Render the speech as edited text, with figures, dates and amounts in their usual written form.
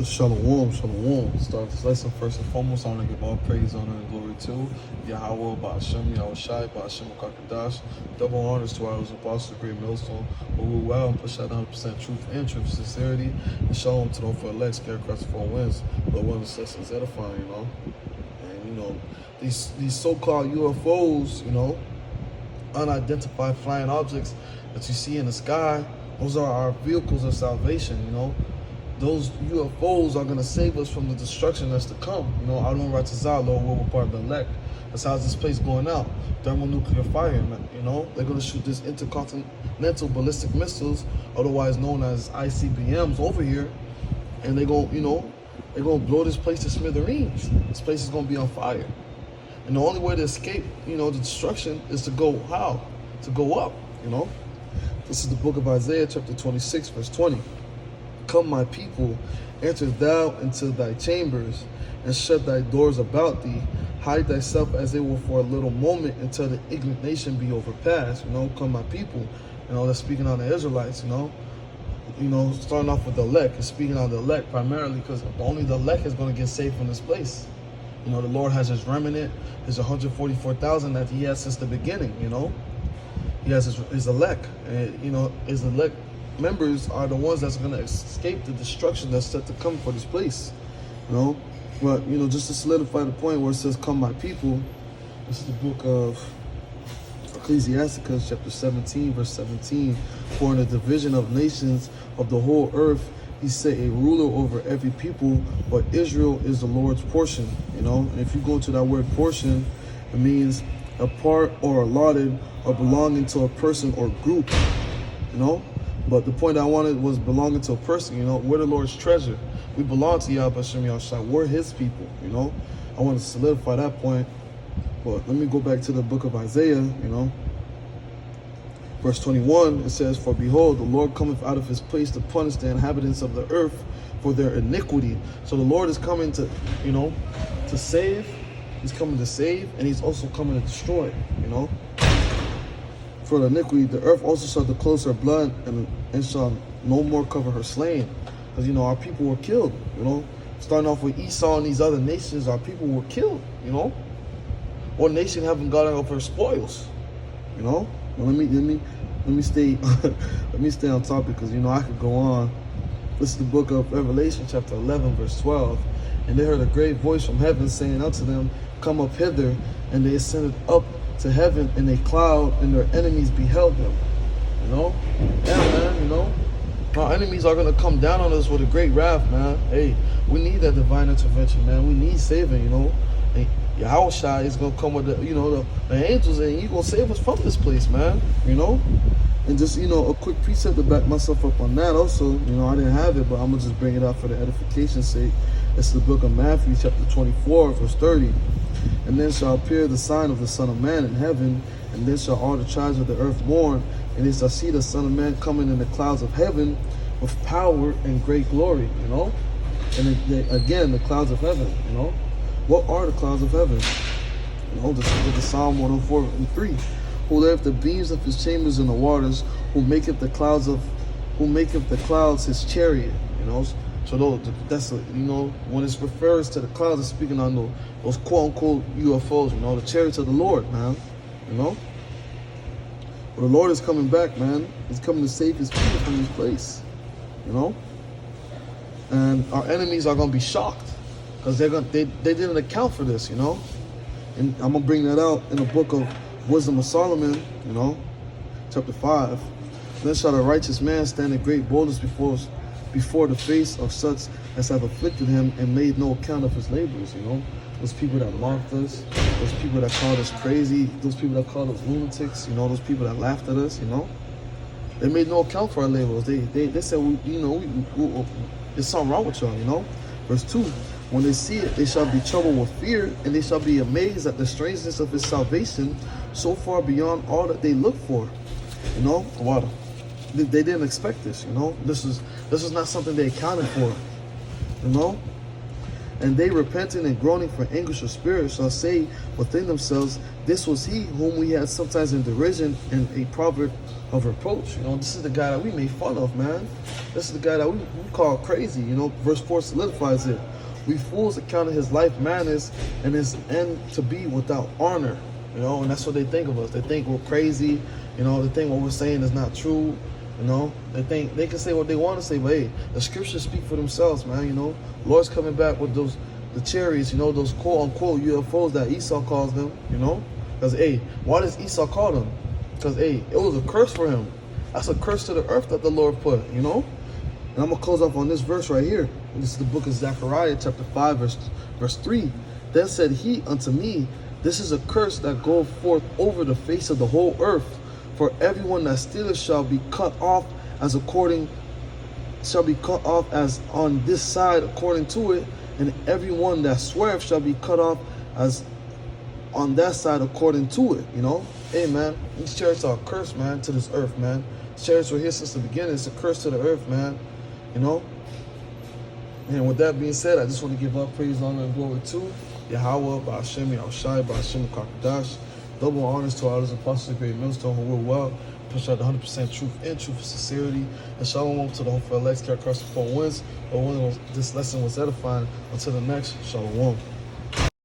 Shalom, shalom. Start this lesson first and foremost. I want to give all praise, honor, and glory to Yahweh, Ba'ashem, Yahushai, Ba'ashem, Kakadash. Double honors to our apostles, great millstone, who rule well and push out 100% truth and truth, sincerity, and shalom to them for elect, scarecrows for winds, but one is edifying, you know. And these so-called UFOs, unidentified flying objects that you see in the sky, those are our vehicles of salvation, Those UFOs are going to save us from the destruction that's to come. Adon Ratazah, Lord, we're part of the elect. That's how this place going out. Thermonuclear fire, They're going to shoot this intercontinental ballistic missiles, otherwise known as ICBMs, over here. And they're going to blow this place to smithereens. This place is going to be on fire. And the only way to escape, the destruction is to go how? To go up, This is the book of Isaiah, chapter 26, verse 20. Come, my people, enter thou into thy chambers, and shut thy doors about thee. Hide thyself as it were for a little moment until the indignation be overpassed. Come, my people. That's speaking on the Israelites, starting off with the elect, and speaking on the elect primarily because only the elect is going to get saved from this place. The Lord has his remnant, his 144,000 that he has since the beginning, He has his elect, and, his elect members are the ones that's going to escape the destruction that's set to come for this place, But, just to solidify the point where it says, come my people, this is the book of Ecclesiasticus, chapter 17, verse 17. For in the division of nations of the whole earth, he set a ruler over every people, but Israel is the Lord's portion, And if you go to that word portion, it means a part or allotted or belonging to a person or group, But the point I wanted was belonging to a person, We're the Lord's treasure. We belong to Yahweh Hashem Yahushua. We're his people, I want to solidify that point. But let me go back to the book of Isaiah, Verse 21, it says, for behold, the Lord cometh out of his place to punish the inhabitants of the earth for their iniquity. So the Lord is coming to, to save. He's coming to save, and he's also coming to destroy, For the iniquity, the earth also shall disclose her blood, and shall no more cover her slain. Because, our people were killed, Starting off with Esau and these other nations, our people were killed, What nation haven't gotten up her spoils, Well, let me stay let me stay on topic because I could go on. This is the book of Revelation, chapter 11, verse 12. And they heard a great voice from heaven saying unto them, come up hither. And they ascended up to heaven in a cloud, and their enemies beheld them. Yeah, man, our enemies are gonna come down on us with a great wrath, man. Hey, we need that divine intervention, man. We need saving, And Yahushua is gonna come with the angels, and he's gonna save us from this place, man. And just a quick precept to back myself up on that. Also, I didn't have it, but I'm gonna just bring it out for the edification's sake. It's the book of Matthew, chapter 24, verse 30. And then shall appear the sign of the Son of Man in heaven, and then shall all the tribes of the earth mourn, and they shall see the Son of Man coming in the clouds of heaven with power and great glory. And again, the clouds of heaven. What are the clouds of heaven? This is the Psalm 104 and 3. Who layeth the beams of his chambers in the waters, who maketh the clouds his chariot. So that's when it refers to the clouds, it's speaking on those quote unquote UFOs, the chariots of the Lord, man. But the Lord is coming back, man. He's coming to save his people from this place. And our enemies are gonna be shocked. Because they didn't account for this, And I'm going to bring that out in the book of Wisdom of Solomon, chapter 5. Then shall the righteous man stand in great boldness before the face of such as have afflicted him and made no account of his labors, Those people that mocked us, those people that called us crazy, those people that called us lunatics, those people that laughed at us, They made no account for our labors. They said, there's something wrong with y'all, Verse 2. When they see it, they shall be troubled with fear, and they shall be amazed at the strangeness of his salvation, so far beyond all that they look for. Wow. They didn't expect this, This is not something they accounted for, And they repenting and groaning for anguish of spirit shall say within themselves, this was he whom we had sometimes in derision and a proverb of reproach. You know, this is the guy that we made fun of, man. This is the guy that we call crazy. You know, verse 4 solidifies it. We fools accounted his life manners and his end to be without honor. You know, and that's what they think of us. They think we're crazy. You know, they think what we're saying is not true. You know, they think they can say what they want to say, but hey, the scriptures speak for themselves, man. You know, Lord's coming back with the chariots, you know, those quote unquote UFOs that Esau calls them, you know. Because hey, why does Esau call them? Because hey, it was a curse for him. That's a curse to the earth that the Lord put, you know. And I'm gonna close off on this verse right here. This is the book of Zechariah, chapter 5, verse 3. Then said he unto me, this is a curse that goeth forth over the face of the whole earth. For everyone that stealeth shall be cut off as on this side according to it, and everyone that sweareth shall be cut off as on that side according to it. You know, hey man, these chariots are a curse, man, to this earth, man. These chariots were here since the beginning. It's a curse to the earth, man. You know. And with that being said, I just want to give up praise, honor, and glory to Yahweh, Ba'ashem, Yahushai, Ba'ashem, Kakadash. Double honors to all those apostles of great millstone who will well push out the 100% truth and truth and sincerity. And shalom to the hopeful elects, carry across the four winds. But when this lesson was edifying, until the next, shalom.